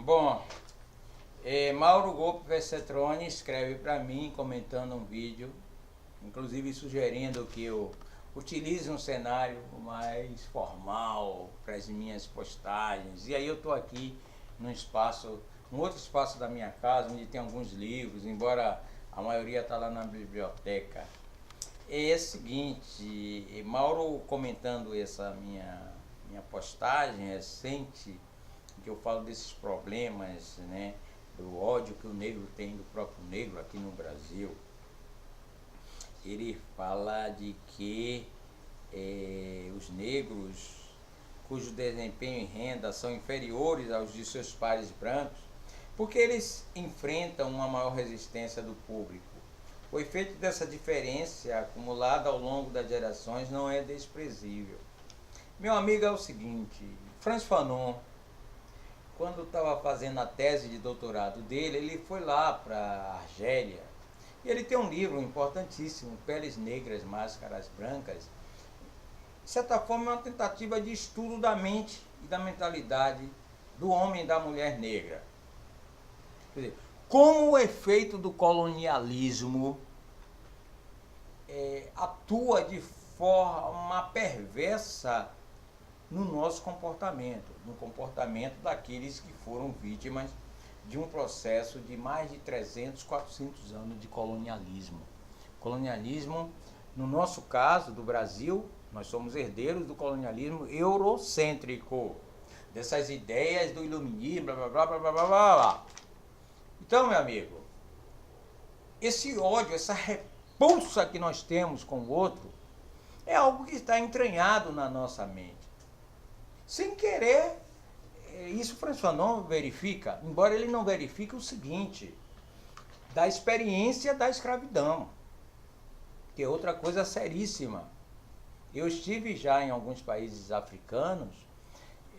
Bom, Mauro Golpe Vercetrone escreve para mim, comentando um vídeo, inclusive sugerindo que eu utilize um cenário mais formal para as minhas postagens. E aí eu estou aqui num espaço, num outro espaço da minha casa, onde tem alguns livros, embora a maioria está lá na biblioteca. É o seguinte, Mauro comentando essa minha postagem recente, que eu falo desses problemas, né, do ódio que o negro tem do próprio negro aqui no Brasil. Ele fala de que os negros cujo desempenho e renda são inferiores aos de seus pares brancos, porque eles enfrentam uma maior resistência do público. O efeito dessa diferença acumulada ao longo das gerações não é desprezível. Meu amigo, é o seguinte, Frantz Fanon, quando estava fazendo a tese de doutorado dele, ele foi lá para a Argélia. E ele tem um livro importantíssimo, Peles Negras, Máscaras Brancas. De certa forma, é uma tentativa de estudo da mente e da mentalidade do homem e da mulher negra. Quer dizer, como o efeito do colonialismo atua de forma perversa no nosso comportamento, no comportamento daqueles que foram vítimas de um processo de mais de 300, 400 anos de colonialismo. Colonialismo, no nosso caso, do Brasil, nós somos herdeiros do colonialismo eurocêntrico, dessas ideias do iluminismo, blá, blá, blá, blá, blá, blá, blá. Então, meu amigo, esse ódio, essa repulsa que nós temos com o outro, é algo que está entranhado na nossa mente. Sem querer, isso Frantz Fanon verifica, embora ele não verifique o seguinte, da experiência da escravidão, que é outra coisa seríssima. Eu estive já em alguns países africanos,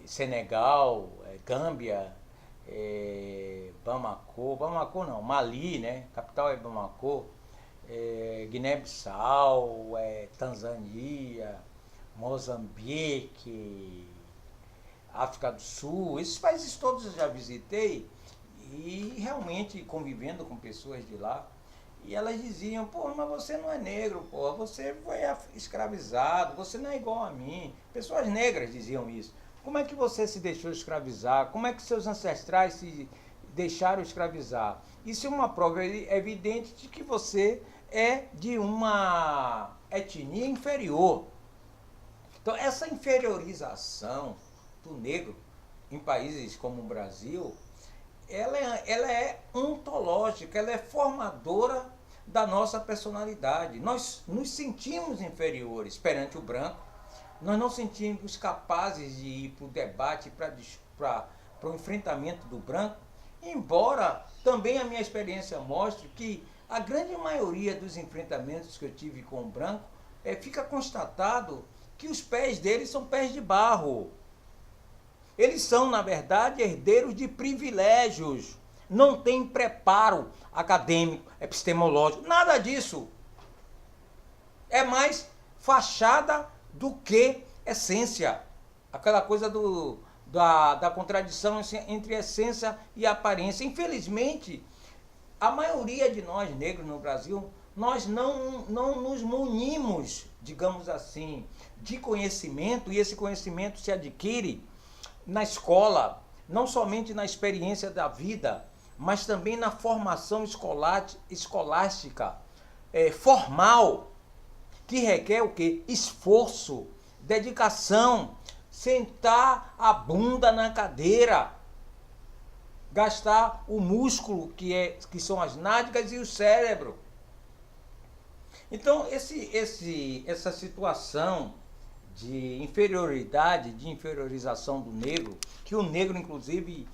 Senegal, Gâmbia, Bamako não, Mali, né? Capital é Bamako, Guiné-Bissau, Tanzânia, Moçambique, África do Sul, esses países todos eu já visitei e realmente convivendo com pessoas de lá, e elas diziam, pô, mas você não é negro, pô, você foi escravizado, você não é igual a mim. Pessoas negras diziam isso. Como é que você se deixou escravizar? Como é que seus ancestrais se deixaram escravizar? Isso é uma prova evidente de que você é de uma etnia inferior. Então, essa inferiorização do negro em países como o Brasil, ela é ontológica, ela é formadora da nossa personalidade. Nós nos sentimos inferiores perante o branco, nós não sentimos capazes de ir para o debate, para o enfrentamento do branco, embora também a minha experiência mostre que a grande maioria dos enfrentamentos que eu tive com o branco, fica constatado que os pés deles são pés de barro. Eles são, na verdade, herdeiros de privilégios. Não têm preparo acadêmico, epistemológico, nada disso. É mais fachada do que essência. Aquela coisa da contradição entre essência e aparência. Infelizmente, a maioria de nós negros no Brasil, nós não nos munimos, digamos assim, de conhecimento, e esse conhecimento se adquire na escola, não somente na experiência da vida, mas também na formação escolástica, formal, que requer o quê? Esforço, dedicação, sentar a bunda na cadeira, gastar o músculo que são as nádegas e o cérebro. Então, essa situação de inferioridade, de inferiorização do negro, que o negro, inclusive,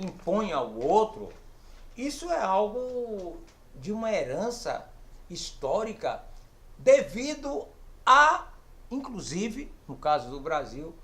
impõe ao outro, isso é algo de uma herança histórica devido a, inclusive, no caso do Brasil,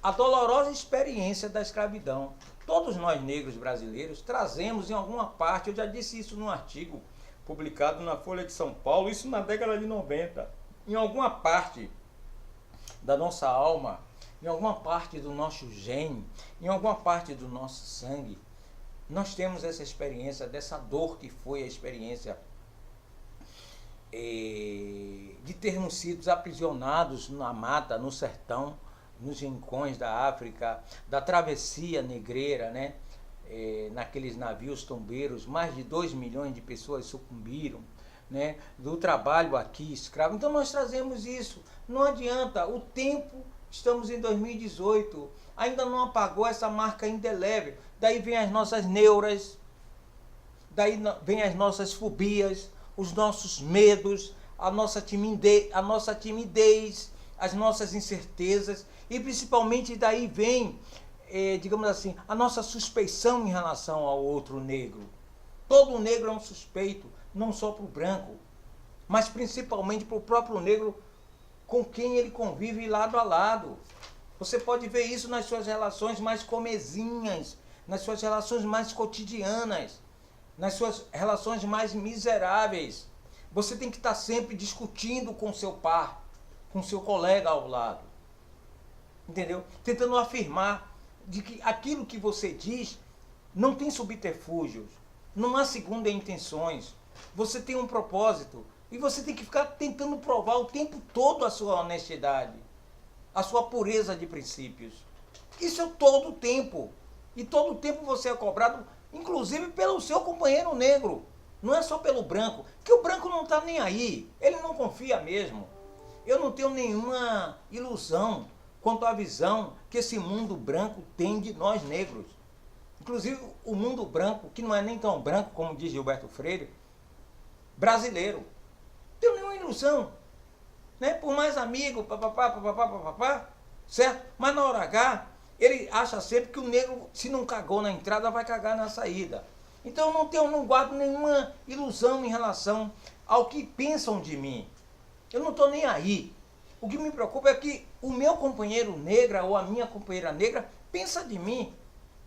a dolorosa experiência da escravidão. Todos nós negros brasileiros trazemos em alguma parte, eu já disse isso num artigo publicado na Folha de São Paulo, isso na década de 90, em alguma parte da nossa alma em alguma parte do nosso gene, em alguma parte do nosso sangue, nós temos essa experiência, dessa dor que foi a experiência de termos sido aprisionados na mata, no sertão, nos rincões da África, da travessia negreira, né? Naqueles navios tombeiros, mais de 2 milhões de pessoas sucumbiram, né? Do trabalho aqui, escravo. Então nós trazemos isso. Não adianta, o tempo, estamos em 2018, ainda não apagou essa marca indelével. Daí vem as nossas neuras, daí vem as nossas fobias, os nossos medos, a nossa timidez, as nossas incertezas, e principalmente daí vem, digamos assim, a nossa suspeição em relação ao outro negro. Todo negro é um suspeito, não só para o branco, mas principalmente para o próprio negro com quem ele convive lado a lado. Você pode ver isso nas suas relações mais comezinhas, nas suas relações mais cotidianas, nas suas relações mais miseráveis. Você tem que estar sempre discutindo com seu par, com seu colega ao lado. Entendeu? Tentando afirmar de que aquilo que você diz não tem subterfúgios, não há segunda intenções. Você tem um propósito e você tem que ficar tentando provar o tempo todo a sua honestidade, a sua pureza de princípios. Isso é todo o tempo. E todo o tempo você é cobrado, inclusive pelo seu companheiro negro. Não é só pelo branco, que o branco não está nem aí. Ele não confia mesmo. Eu não tenho nenhuma ilusão quanto à visão que esse mundo branco tem de nós negros. Inclusive o mundo branco, que não é nem tão branco como diz Gilberto Freire, brasileiro. Não tenho nenhuma ilusão. Né? Por mais amigo, papapá, certo? Mas na hora H, ele acha sempre que o negro, se não cagou na entrada, vai cagar na saída. Então eu não guardo nenhuma ilusão em relação ao que pensam de mim. Eu não estou nem aí. O que me preocupa é que o meu companheiro negra ou a minha companheira negra pensa de mim.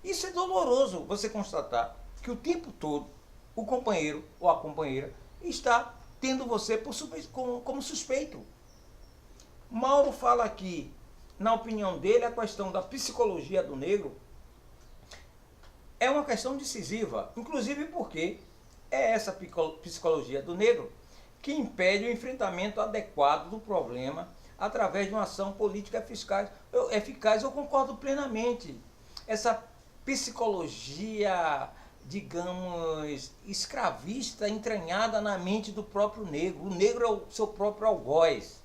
Isso é doloroso, você constatar que o tempo todo o companheiro ou a companheira está tendo você como suspeito. Mauro fala aqui, na opinião dele, a questão da psicologia do negro é uma questão decisiva, inclusive porque é essa psicologia do negro que impede o enfrentamento adequado do problema através de uma ação política eficaz. Eu concordo plenamente. Essa psicologia, digamos, escravista, entranhada na mente do próprio negro. O negro é o seu próprio algoz.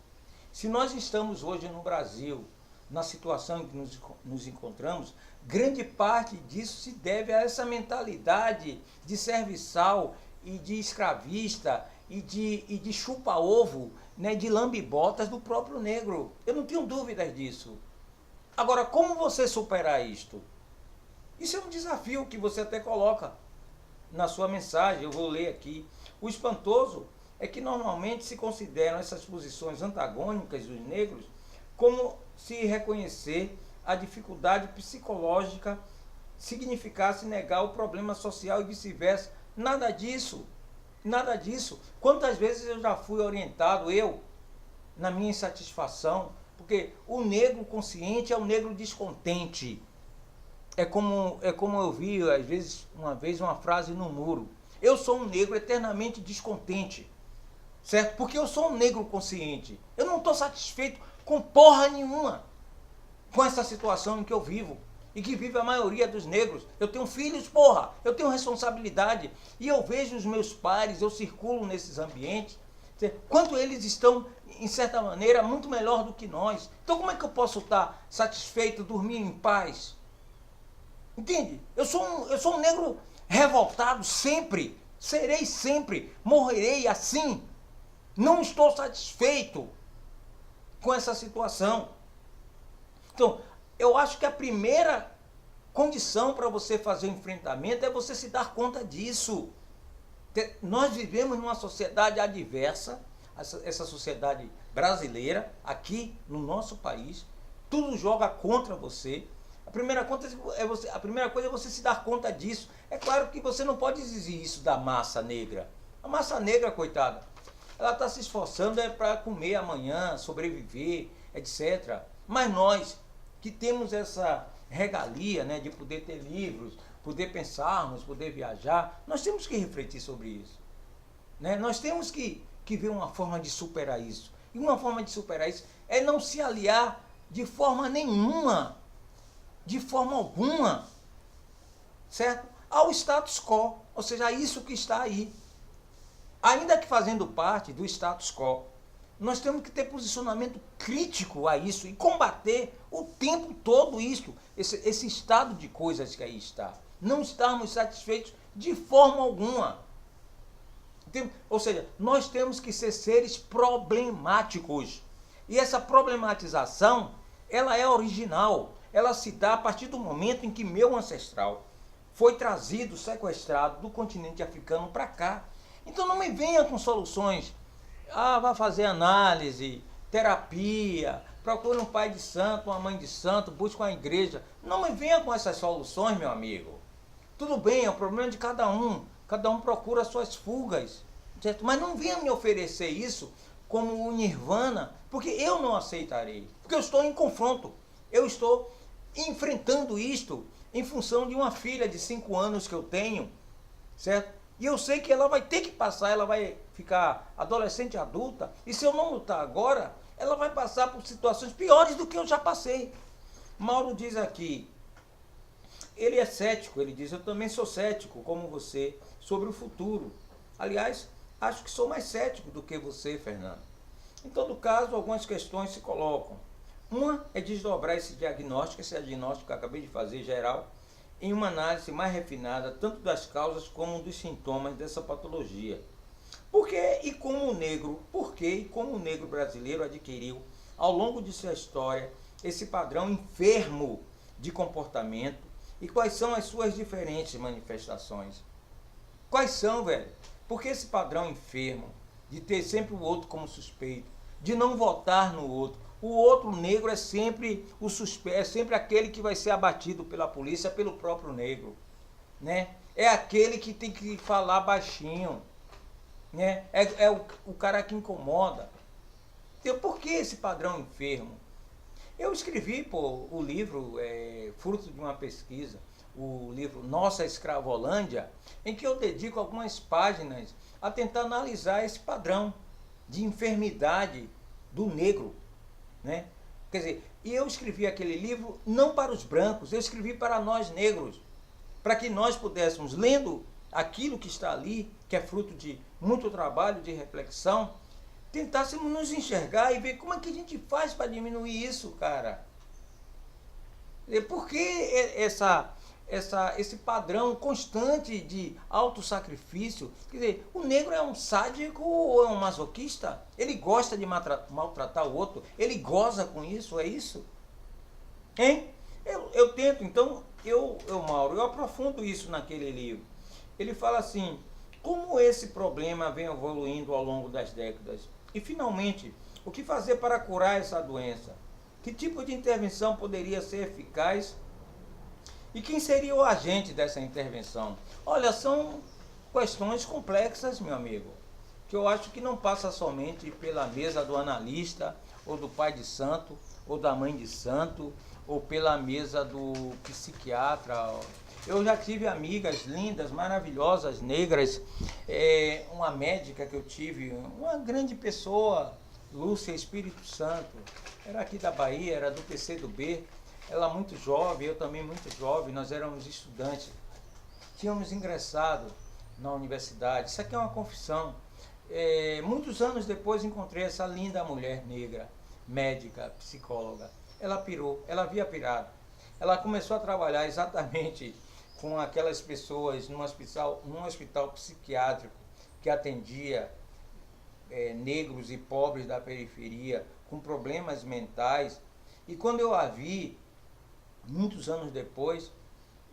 Se nós estamos hoje no Brasil, na situação em que nos encontramos, grande parte disso se deve a essa mentalidade de serviçal e de escravista e de chupa-ovo, né, de lambe-botas do próprio negro. Eu não tenho dúvidas disso. Agora, como você superar isto? Isso é um desafio que você até coloca na sua mensagem, eu vou ler aqui. O espantoso é que normalmente se consideram essas posições antagônicas dos negros como se reconhecer a dificuldade psicológica significasse negar o problema social e vice-versa. Nada disso, nada disso. Quantas vezes eu já fui orientado, na minha insatisfação, porque o negro consciente é o negro descontente. É como eu vi, às vezes, uma frase no muro. Eu sou um negro eternamente descontente. Certo? Porque eu sou um negro consciente. Eu não estou satisfeito com porra nenhuma com essa situação em que eu vivo. E que vive a maioria dos negros. Eu tenho filhos, porra. Eu tenho responsabilidade. E eu vejo os meus pares, eu circulo nesses ambientes. Quanto eles estão, em certa maneira, muito melhor do que nós. Então como é que eu posso estar satisfeito, dormir em paz? Entende? Eu sou um negro revoltado sempre. Serei sempre. Morrerei assim. Não estou satisfeito com essa situação. Então, eu acho que a primeira condição para você fazer o enfrentamento é você se dar conta disso. Nós vivemos numa sociedade adversa, essa sociedade brasileira, aqui no nosso país, tudo joga contra você. A primeira coisa é você se dar conta disso. É claro que você não pode exigir isso da massa negra. A massa negra, coitada, ela está se esforçando para comer amanhã, sobreviver, etc. Mas nós, que temos essa regalia, né, de poder ter livros, poder pensarmos, poder viajar, nós temos que refletir sobre isso. Né? Nós temos que ver uma forma de superar isso. E uma forma de superar isso é não se aliar de forma nenhuma, de forma alguma, certo? Ao status quo, ou seja, a isso que está aí. Ainda que fazendo parte do status quo, nós temos que ter posicionamento crítico a isso e combater o tempo todo isso, esse estado de coisas que aí está. Não estarmos satisfeitos de forma alguma. Ou seja, nós temos que ser seres problemáticos. E essa problematização, ela é original. Ela se dá a partir do momento em que meu ancestral foi trazido, sequestrado do continente africano para cá. Então não me venha com soluções. Vai fazer análise, terapia, procure um pai de santo, uma mãe de santo, busque uma igreja. Não me venha com essas soluções, meu amigo. Tudo bem, é o problema de cada um procura suas fugas, certo? Mas não venha me oferecer isso como um nirvana, porque eu não aceitarei, porque eu estou em confronto, eu estou enfrentando isto em função de uma filha de 5 anos que eu tenho, certo? E eu sei que ela vai ter que passar, ela vai ficar adolescente adulta, e se eu não lutar agora, ela vai passar por situações piores do que eu já passei. Mauro diz aqui, ele é cético, ele diz, eu também sou cético, como você, sobre o futuro. Aliás, acho que sou mais cético do que você, Fernando. Em todo caso, algumas questões se colocam. Uma é desdobrar esse diagnóstico que eu acabei de fazer, geral, em uma análise mais refinada, tanto das causas como dos sintomas dessa patologia. Por que e como o negro brasileiro adquiriu, ao longo de sua história, esse padrão enfermo de comportamento, e quais são as suas diferentes manifestações? Quais são, velho? Porque esse padrão enfermo de ter sempre o outro como suspeito, de não votar no outro, o outro negro é sempre o suspeito, é sempre aquele que vai ser abatido pela polícia, pelo próprio negro, né? É aquele que tem que falar baixinho, né? É o cara que incomoda. Então, por que esse padrão enfermo? Eu escrevi o livro, fruto de uma pesquisa, o livro Nossa Escravolândia, em que eu dedico algumas páginas a tentar analisar esse padrão de enfermidade do negro, né? Quer dizer, e eu escrevi aquele livro não para os brancos, eu escrevi para nós negros, para que nós pudéssemos, lendo aquilo que está ali, que é fruto de muito trabalho, de reflexão, tentássemos nos enxergar e ver como é que a gente faz para diminuir isso, cara. Por que esse padrão constante de autossacrifício? Quer dizer, o negro é um sádico ou é um masoquista? Ele gosta de maltratar o outro? Ele goza com isso? É isso? Hein? Eu tento, então, Mauro, eu aprofundo isso naquele livro. Ele fala assim, como esse problema vem evoluindo ao longo das décadas? E, finalmente, o que fazer para curar essa doença? Que tipo de intervenção poderia ser eficaz? E quem seria o agente dessa intervenção? Olha, são questões complexas, meu amigo, que eu acho que não passa somente pela mesa do analista, ou do pai de santo, ou da mãe de santo, ou pela mesa do psiquiatra. Eu já tive amigas lindas, maravilhosas, negras, uma médica que eu tive, uma grande pessoa, Lúcia Espírito Santo, era aqui da Bahia, era do PCdoB, ela muito jovem, eu também muito jovem, nós éramos estudantes, tínhamos ingressado na universidade, isso aqui é uma confissão. Muitos anos depois encontrei essa linda mulher negra, médica, psicóloga, ela pirou, ela havia pirado, ela começou a trabalhar exatamente com aquelas pessoas num hospital psiquiátrico que atendia negros e pobres da periferia com problemas mentais. E quando eu a vi, muitos anos depois,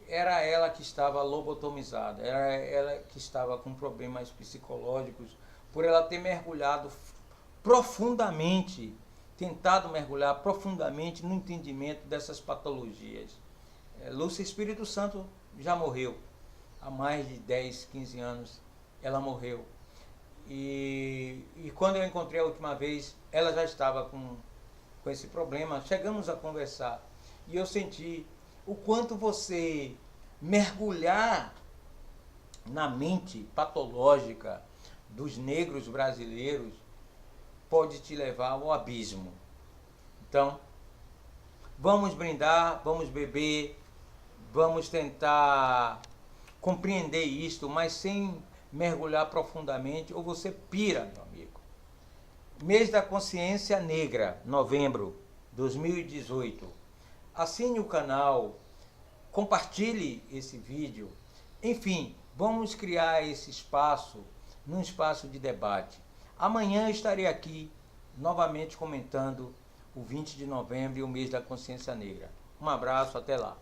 era ela que estava lobotomizada, era ela que estava com problemas psicológicos, por ela ter mergulhado profundamente, tentado mergulhar profundamente no entendimento dessas patologias. Lúcia Espírito Santo já morreu, há mais de 10, 15 anos ela morreu. E quando eu encontrei a última vez, ela já estava com esse problema, chegamos a conversar. e eu senti o quanto você mergulhar na mente patológica dos negros brasileiros pode te levar ao abismo. Então, vamos brindar, vamos beber, vamos tentar compreender isto, mas sem mergulhar profundamente, ou você pira, meu amigo. Mês da Consciência Negra, novembro de 2018. Assine o canal, compartilhe esse vídeo. Enfim, vamos criar esse espaço, num espaço de debate. Amanhã estarei aqui, novamente comentando o 20 de novembro e o mês da Consciência Negra. Um abraço, até lá.